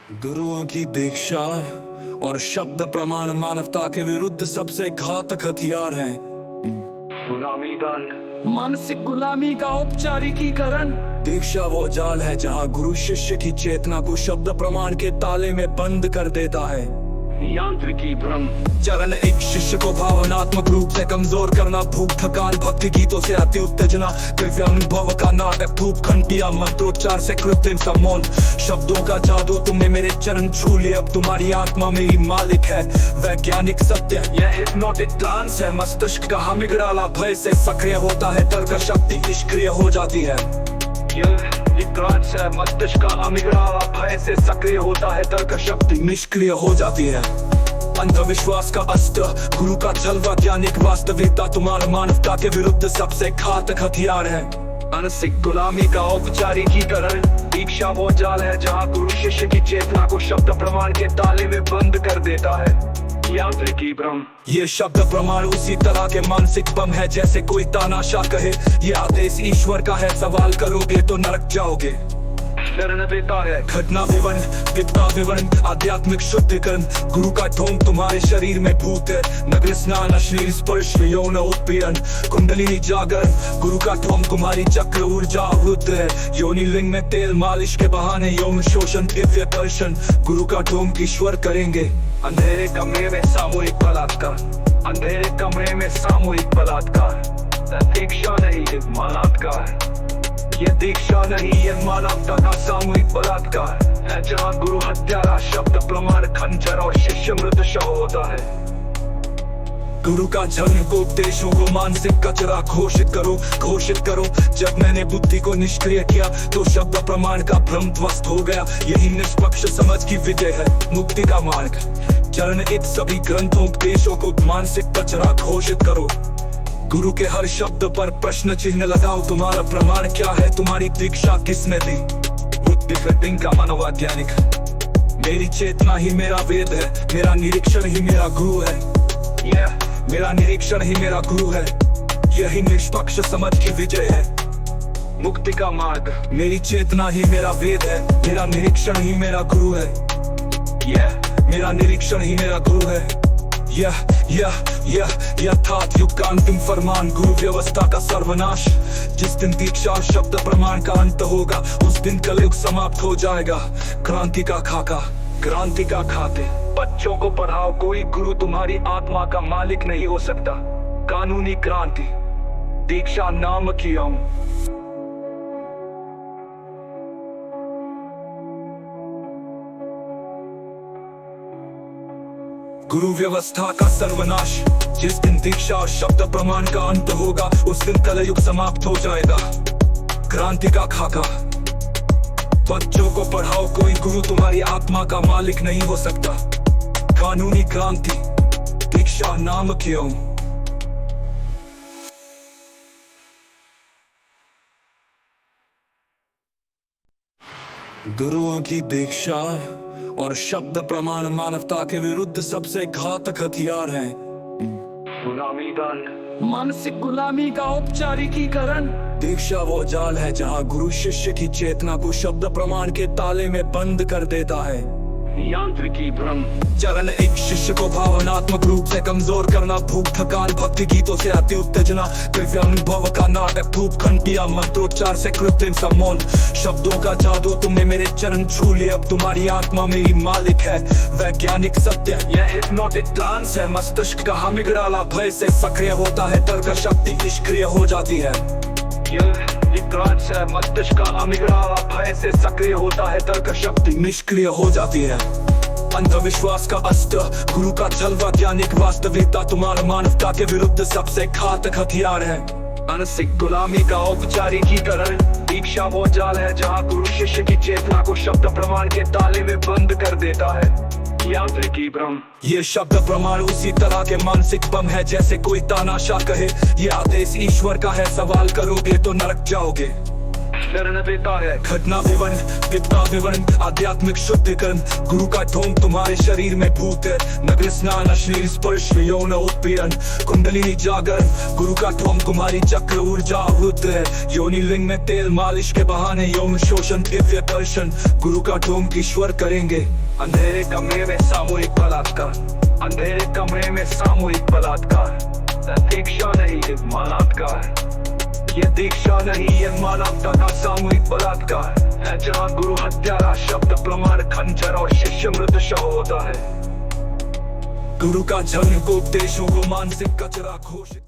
गुरुओं की दीक्षा और शब्द प्रमाण मानवता के विरुद्ध सबसे घातक हथियार हैं। गुलामी दल, मानसिक गुलामी का औपचारिकीकरण। दीक्षा वो जाल है जहाँ गुरु शिष्य की चेतना को शब्द प्रमाण के ताले में बंद कर देता है। यांत्रिकी भ्रम, चरण एक, शिष्य को भावनात्मक रूप से कमजोर करना, भूख थकान भक्ति गीतों से अति उत्तेजना, दिव्य अनुभव का नाटक, धूप घंटिया मंत्रोच्चार से कृत्रिम सम्मोहन, शब्दों का जादू। तुमने मेरे चरण छू लिए, अब तुम्हारी आत्मा मेरी मालिक है। वैज्ञानिक सत्य, यह हिप्नोटिक ट्रांस है। मस्तिष्क का अमिगडाला भय से सक्रिय होता है, तर्क शक्ति निष्क्रिय हो जाती है। यह ट्रांस है। मस्तिष्क का अमिगडाला भय से सक्रिय होता है, तर्क शक्ति निष्क्रिय हो जाती है। अंधविश्वास का अस्त्र, गुरु का जलवा, वैज्ञानिक वास्तविकता तुम्हारा मानवता के विरुद्ध सबसे घातक हथियार है। मानसिक गुलामी का औपचारिकीकरण। दीक्षा वो जाल है जहाँ गुरु शिष्य की चेतना को शब्द प्रमाण के ताले में बंद कर देता है। यांत्रिकी भ्रम, ये शब्द प्रमाण उसी तरह के मानसिक बम है जैसे कोई तानाशाह कहे ये आदेश ईश्वर का है, सवाल करोगे तो नरक जाओगे। शरण देता है। घटना विवरण, विद्या विवरण, आध्यात्मिक शुद्धिकरण। गुरु का ढोंग तुम्हारे शरीर में भूत है, नग्न स्नान, अश्लील स्पर्श, यौन उत्पीड़न, कुंडलिनी जागरण। गुरु का ढोंग तुम्हारी चक्र ऊर्जा आवृत है, योनि लिंग में तेल मालिश के बहाने यौन शोषण, दिव्य दर्शन। गुरु का ढोंग ईश्वर करेंगे। अंधेरे कमरे में सामूहिक बलात्कार, अंधेरे कमरे में सामूहिक बलात्कार। दीक्षा नहीं है बलात्कार, ये दीक्षा नहीं, ये मानवता का सामूहिक बलात्कार है जहाँ गुरु हत्यारा, शब्द प्रमाण खंजर और शिष्य मृत शव होता है। गुरु का जन्म को उपदेशों को मानसिक कचरा घोषित करो, घोषित करो। जब मैंने बुद्धि को निष्क्रिय किया तो शब्द प्रमाण का भ्रम ध्वस्त हो गया। यही निष्पक्ष समझ की विजय है, मुक्ति का मार्ग। चरण एक, सभी ग्रंथों उपदेशों को मानसिक कचरा घोषित करो। गुरु के हर शब्द पर प्रश्न चिन्ह लगाओ। तुम्हारा प्रमाण क्या है, तुम्हारी दीक्षा किसने दी? बुद्धि फिटिंग का मनोवैज्ञानिक, मेरी चेतना ही मेरा वेद है, मेरा निरीक्षण ही मेरा गुरु है। मेरा निरीक्षण ही मेरा गुरु है, यही निष्पक्ष समझ की विजय है। मुक्ति का मार्ग, मेरी चेतना ही मेरा वेद है, मेरा निरीक्षण ही मेरा गुरु है। मेरा निरीक्षण ही मेरा गुरु है। यथार्थ युग का अंतिम फरमान, गुरु व्यवस्था का सर्वनाश। जिस दिन दीक्षा शब्द प्रमाण का अंत होगा उस दिन कलयुग समाप्त हो जाएगा। क्रांति का खाका, क्रांति का खाते। बच्चों को पढ़ाओ, कोई गुरु तुम्हारी आत्मा का मालिक नहीं हो सकता। कानूनी क्रांति, दीक्षा नाम की ओम। गुरु व्यवस्था का सर्वनाश। जिस दिन दीक्षा और शब्द प्रमाण का अंत होगा उस दिन कलयुग समाप्त हो जाएगा। क्रांति का खाका, बच्चों को पढ़ाओ, कोई गुरु तुम्हारी आत्मा का मालिक नहीं हो सकता। कानूनी क्रांति, दीक्षा नाम की ओम। गुरुओं की दीक्षा और शब्द प्रमाण मानवता के विरुद्ध सबसे घातक हथियार हैं। गुलामी दल, मानसिक गुलामी का औपचारिकीकरण। दीक्षा वो जाल है जहाँ गुरु शिष्य की चेतना को शब्द प्रमाण के ताले में बंद कर देता है। यांत्रिकी भ्रम, चरण एक, शिष्य को भावनात्मक रूप से कमजोर करना, भूख थकान भक्ति गीतों से अति उत्तेजना, दिव्य अनुभव का नाटक, धूप घंटिया मंत्रोच्चार से कृत्रिम सम्मोहन, शब्दों का जादू। तुमने मेरे चरण छू लिए, अब तुम्हारी आत्मा मेरी मालिक है। वैज्ञानिक सत्य, यह हिप्नोटिक ट्रांस है। मस्तिष्क का अमिगडाला भय से सक्रिय होता है, तर्क शक्ति निष्क्रिय हो जाती है। यह ट्रांस है। मस्तिष्क का अमिगडाला भय से सक्रिय होता है, तर्क शक्ति निष्क्रिय हो जाती है। अंधविश्वास का अस्त्र, गुरु का जलवा, वैज्ञानिक वास्तविकता तुम्हारा मानवता के विरुद्ध सबसे घातक हथियार है। मानसिक गुलामी का औपचारिकीकरण। दीक्षा वो जाल है जहाँ गुरु शिष्य की चेतना को शब्द प्रमाण के ताले में बंद कर देता है। यांत्रिकी भ्रम, ये शब्द प्रमाण उसी तरह के मानसिक बम है जैसे कोई तानाशाह कहे ये आदेश ईश्वर का है, सवाल करोगे तो नरक जाओगे। शरण देता है। घटना विवरण, विपदा विवरण, आध्यात्मिक शुद्धिकरण। गुरु का ढोंग तुम्हारे शरीर में भूत है। नग्न स्नान, अश्लील स्पर्श, यौन उत्पीड़न, कुंडलिनी जागरण। गुरु का ढोंग तुम्हारी चक्र ऊर्जा आवृत है। योनि लिंग में तेल मालिश के बहाने यौन शोषण, दिव्य दर्शन। गुरु का ढोंग ईश्वर करेंगे। अंधेरे कमरे में सामूहिक बलात्कार, अंधेरे कमरे में सामूहिक बलात्कार। दीक्षा नहीं ये बलात्कार, ये दीक्षा नहीं ये मानवता का सामूहिक बलात्कार है। जहाँ गुरु हत्यारा शब्द प्रमाण खंजर और शिष्य मृत शव होता है। गुरु का जन्म को उपदेशों को मानसिक कचरा घोषित